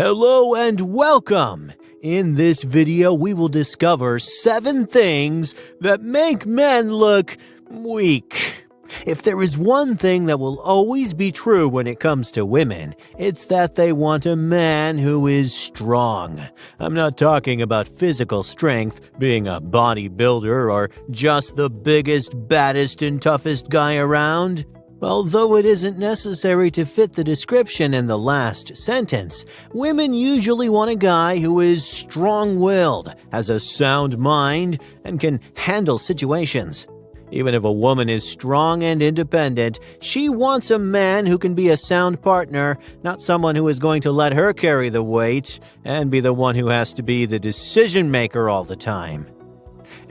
Hello and welcome! In this video, we will discover 7 things that make men look weak. If there is one thing that will always be true when it comes to women, it's that they want a man who is strong. I'm not talking about physical strength, being a bodybuilder, or just the biggest, baddest, and toughest guy around. Although it isn't necessary to fit the description in the last sentence, women usually want a guy who is strong-willed, has a sound mind, and can handle situations. Even if a woman is strong and independent, she wants a man who can be a sound partner, not someone who is going to let her carry the weight and be the one who has to be the decision-maker all the time.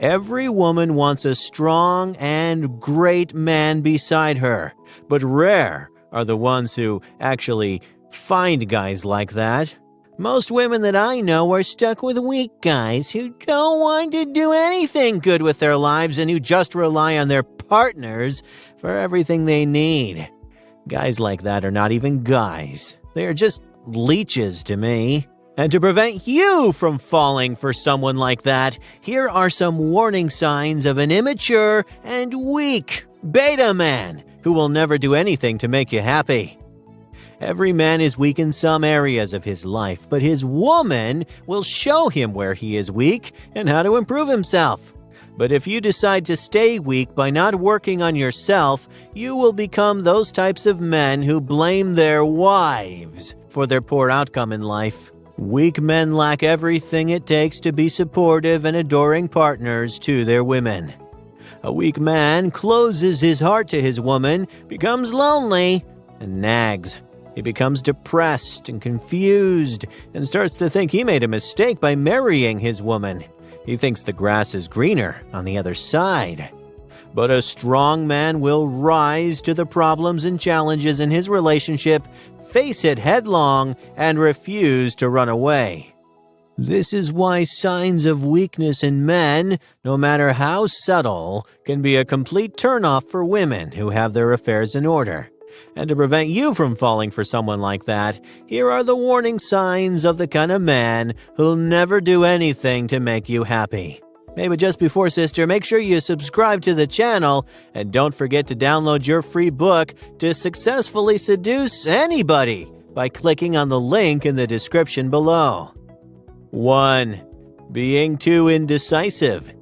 Every woman wants a strong and great man beside her, but rare are the ones who actually find guys like that. Most women that I know are stuck with weak guys who don't want to do anything good with their lives and who just rely on their partners for everything they need. Guys like that are not even guys. They are just leeches to me. And to prevent you from falling for someone like that, here are some warning signs of an immature and weak beta man who will never do anything to make you happy. Every man is weak in some areas of his life, but his woman will show him where he is weak and how to improve himself. But if you decide to stay weak by not working on yourself, you will become those types of men who blame their wives for their poor outcome in life. Weak men lack everything it takes to be supportive and adoring partners to their women. A weak man closes his heart to his woman, becomes lonely, and nags. He becomes depressed and confused and starts to think he made a mistake by marrying his woman. He thinks the grass is greener on the other side. But a strong man will rise to the problems and challenges in his relationship, face it headlong, and refuse to run away. This is why signs of weakness in men, no matter how subtle, can be a complete turnoff for women who have their affairs in order. And to prevent you from falling for someone like that, here are the warning signs of the kind of man who'll never do anything to make you happy. Hey, but just before, sister, make sure you subscribe to the channel and don't forget to download your free book to successfully seduce anybody by clicking on the link in the description below. 1. Being too indecisive.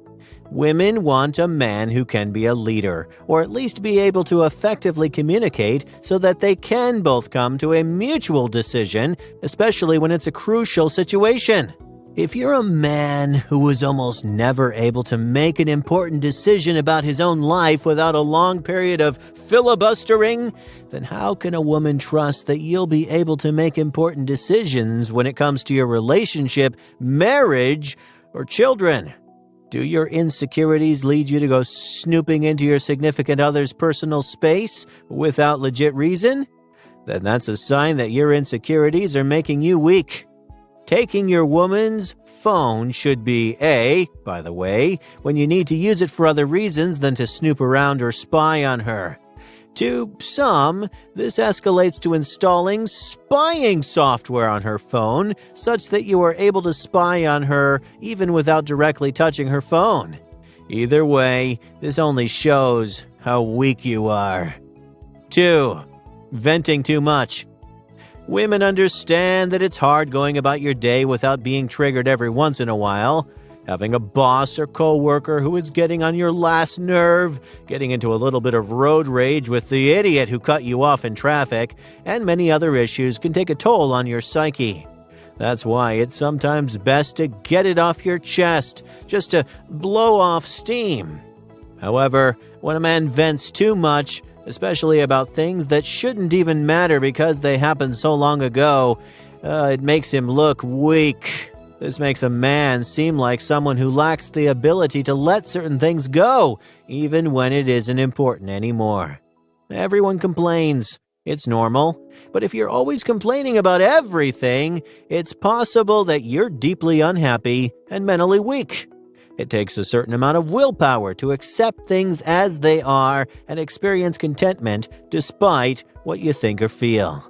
Women want a man who can be a leader, or at least be able to effectively communicate so that they can both come to a mutual decision, especially when it's a crucial situation. If you're a man who is almost never able to make an important decision about his own life without a long period of filibustering, then how can a woman trust that you'll be able to make important decisions when it comes to your relationship, marriage, or children? Do your insecurities lead you to go snooping into your significant other's personal space without legit reason? Then that's a sign that your insecurities are making you weak. Taking your woman's phone should be by the way, when you need to use it for other reasons than to snoop around or spy on her. To some, this escalates to installing spying software on her phone, such that you are able to spy on her even without directly touching her phone. Either way, this only shows how weak you are. 2. Venting too much. Women understand that it's hard going about your day without being triggered every once in a while. Having a boss or coworker who is getting on your last nerve, getting into a little bit of road rage with the idiot who cut you off in traffic, and many other issues can take a toll on your psyche. That's why it's sometimes best to get it off your chest, just to blow off steam. However, when a man vents too much, especially about things that shouldn't even matter because they happened so long ago, it makes him look weak. This makes a man seem like someone who lacks the ability to let certain things go, even when it isn't important anymore. Everyone complains. It's normal. But if you're always complaining about everything, it's possible that you're deeply unhappy and mentally weak. It takes a certain amount of willpower to accept things as they are and experience contentment despite what you think or feel.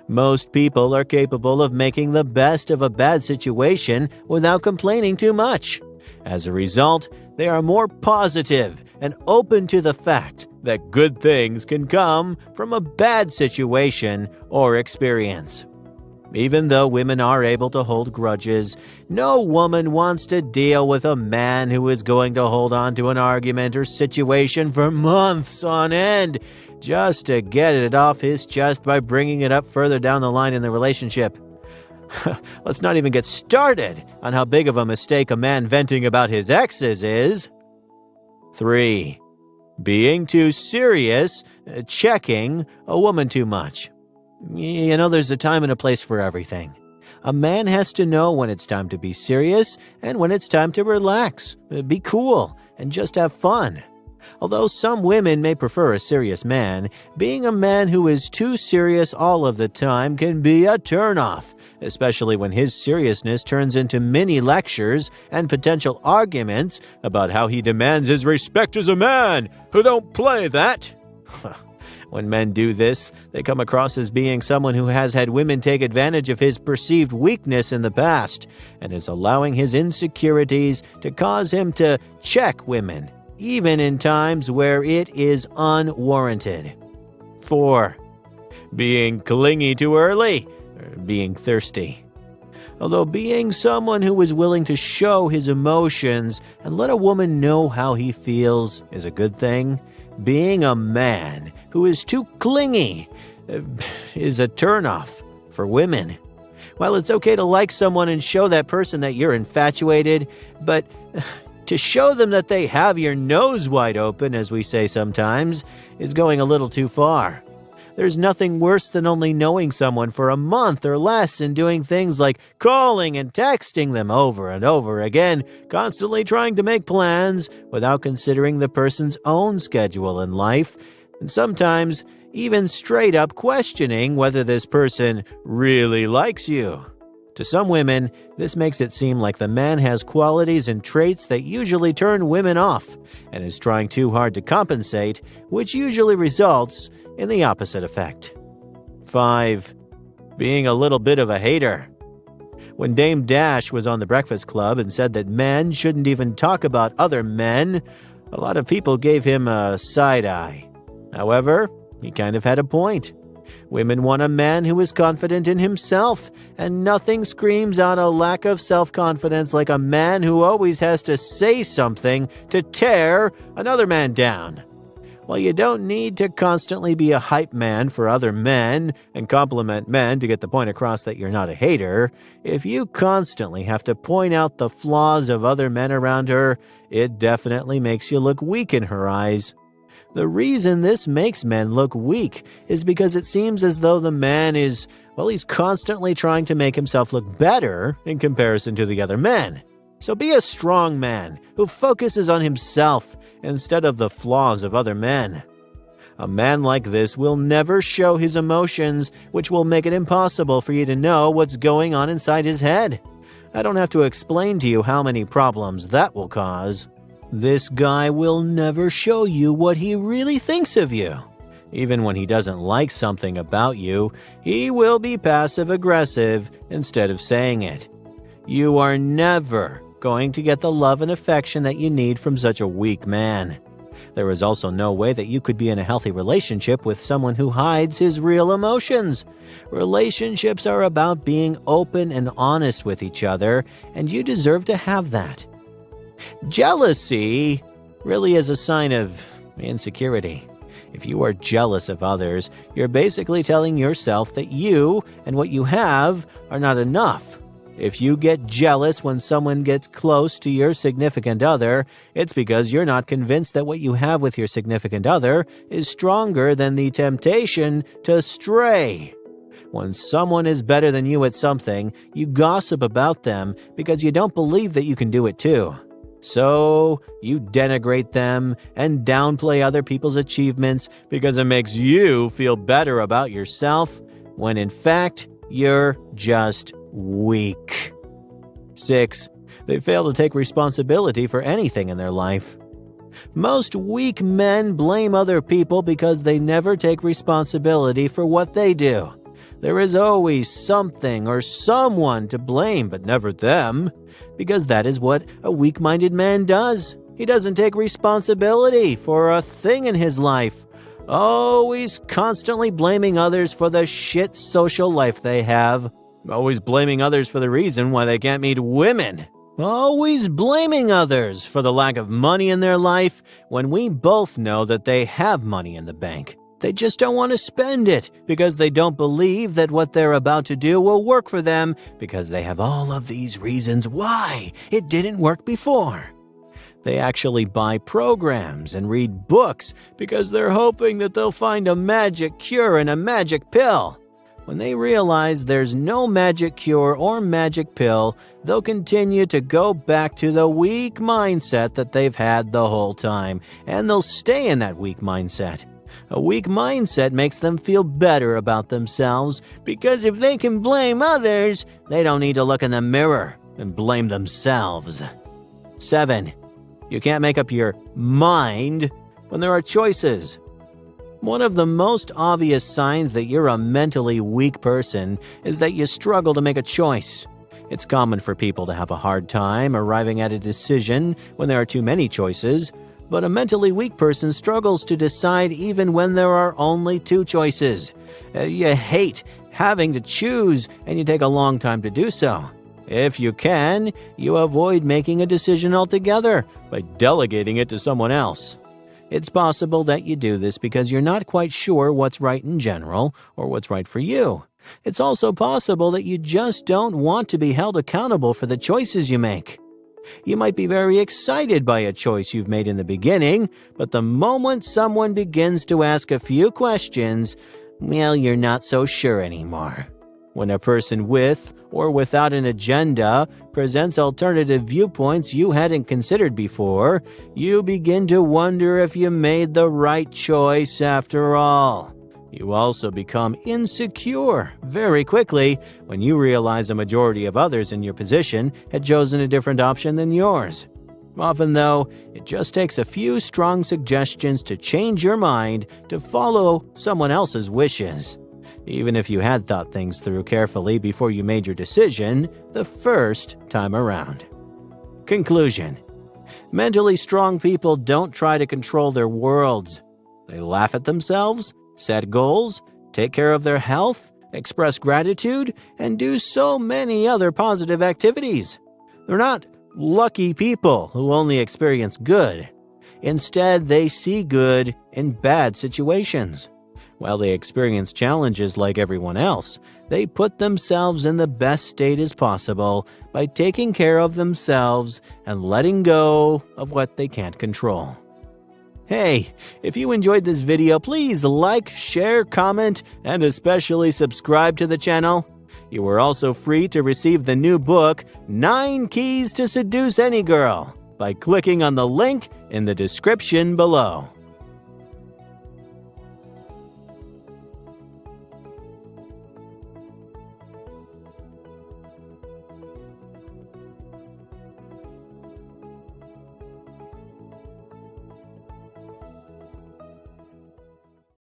Most people are capable of making the best of a bad situation without complaining too much. As a result, they are more positive and open to the fact that good things can come from a bad situation or experience. Even though women are able to hold grudges, no woman wants to deal with a man who is going to hold on to an argument or situation for months on end just to get it off his chest by bringing it up further down the line in the relationship. Let's not even get started on how big of a mistake a man venting about his exes is. 3. Being too serious, checking a woman too much. You know, there's a time and a place for everything. A man has to know when it's time to be serious and when it's time to relax, be cool, and just have fun. Although some women may prefer a serious man, being a man who is too serious all of the time can be a turnoff, especially when his seriousness turns into mini lectures and potential arguments about how he demands his respect as a man who don't play that. When men do this, they come across as being someone who has had women take advantage of his perceived weakness in the past and is allowing his insecurities to cause him to check women, even in times where it is unwarranted. 4. Being clingy too early, or being thirsty. Although being someone who is willing to show his emotions and let a woman know how he feels is a good thing, being a man who is too clingy is a turnoff for women. While it's okay to like someone and show that person that you're infatuated, but to show them that they have your nose wide open, as we say sometimes, is going a little too far. There's nothing worse than only knowing someone for a month or less and doing things like calling and texting them over and over again, constantly trying to make plans without considering the person's own schedule in life, and sometimes even straight up questioning whether this person really likes you. To some women, this makes it seem like the man has qualities and traits that usually turn women off and is trying too hard to compensate, which usually results in the opposite effect. 5. Being a little bit of a hater. When Dame Dash was on The Breakfast Club and said that men shouldn't even talk about other men, a lot of people gave him a side eye. However, he kind of had a point. Women want a man who is confident in himself, and nothing screams out a lack of self-confidence like a man who always has to say something to tear another man down. While you don't need to constantly be a hype man for other men and compliment men to get the point across that you're not a hater, if you constantly have to point out the flaws of other men around her, it definitely makes you look weak in her eyes. The reason this makes men look weak is because it seems as though the man is, well, he's constantly trying to make himself look better in comparison to the other men. So be a strong man who focuses on himself instead of the flaws of other men. A man like this will never show his emotions, which will make it impossible for you to know what's going on inside his head. I don't have to explain to you how many problems that will cause. This guy will never show you what he really thinks of you. Even when he doesn't like something about you, he will be passive-aggressive instead of saying it. You are never going to get the love and affection that you need from such a weak man. There is also no way that you could be in a healthy relationship with someone who hides his real emotions. Relationships are about being open and honest with each other, and you deserve to have that. Jealousy really is a sign of insecurity. If you are jealous of others, you're basically telling yourself that you and what you have are not enough. If you get jealous when someone gets close to your significant other, it's because you're not convinced that what you have with your significant other is stronger than the temptation to stray. When someone is better than you at something, you gossip about them because you don't believe that you can do it too. So, you denigrate them and downplay other people's achievements because it makes you feel better about yourself, when in fact, you're just weak. 6. They fail to take responsibility for anything in their life. Most weak men blame other people because they never take responsibility for what they do. There is always something or someone to blame, but never them, because that is what a weak-minded man does. He doesn't take responsibility for a thing in his life, always constantly blaming others for the shit social life they have, always blaming others for the reason why they can't meet women, always blaming others for the lack of money in their life when we both know that they have money in the bank. They just don't want to spend it because they don't believe that what they're about to do will work for them because they have all of these reasons why it didn't work before. They actually buy programs and read books because they're hoping that they'll find a magic cure and a magic pill. When they realize there's no magic cure or magic pill, they'll continue to go back to the weak mindset that they've had the whole time, and they'll stay in that weak mindset. A weak mindset makes them feel better about themselves because if they can blame others, they don't need to look in the mirror and blame themselves. 7. You can't make up your mind when there are choices. One of the most obvious signs that you're a mentally weak person is that you struggle to make a choice. It's common for people to have a hard time arriving at a decision when there are too many choices, but a mentally weak person struggles to decide even when there are only 2 choices. You hate having to choose, and you take a long time to do so. If you can, you avoid making a decision altogether by delegating it to someone else. It's possible that you do this because you're not quite sure what's right in general or what's right for you. It's also possible that you just don't want to be held accountable for the choices you make. You might be very excited by a choice you've made in the beginning, but the moment someone begins to ask a few questions, well, you're not so sure anymore. When a person with or without an agenda presents alternative viewpoints you hadn't considered before, you begin to wonder if you made the right choice after all. You also become insecure very quickly when you realize a majority of others in your position had chosen a different option than yours. Often, though, it just takes a few strong suggestions to change your mind to follow someone else's wishes. Even if you had thought things through carefully before you made your decision the first time around. Conclusion: mentally strong people don't try to control their worlds. They laugh at themselves, set goals, take care of their health, express gratitude, and do so many other positive activities. They're not lucky people who only experience good. Instead, they see good in bad situations. While they experience challenges like everyone else, they put themselves in the best state as possible by taking care of themselves and letting go of what they can't control. Hey, if you enjoyed this video, please like, share, comment, and especially subscribe to the channel. You are also free to receive the new book, 9 Keys to Seduce Any Girl, by clicking on the link in the description below.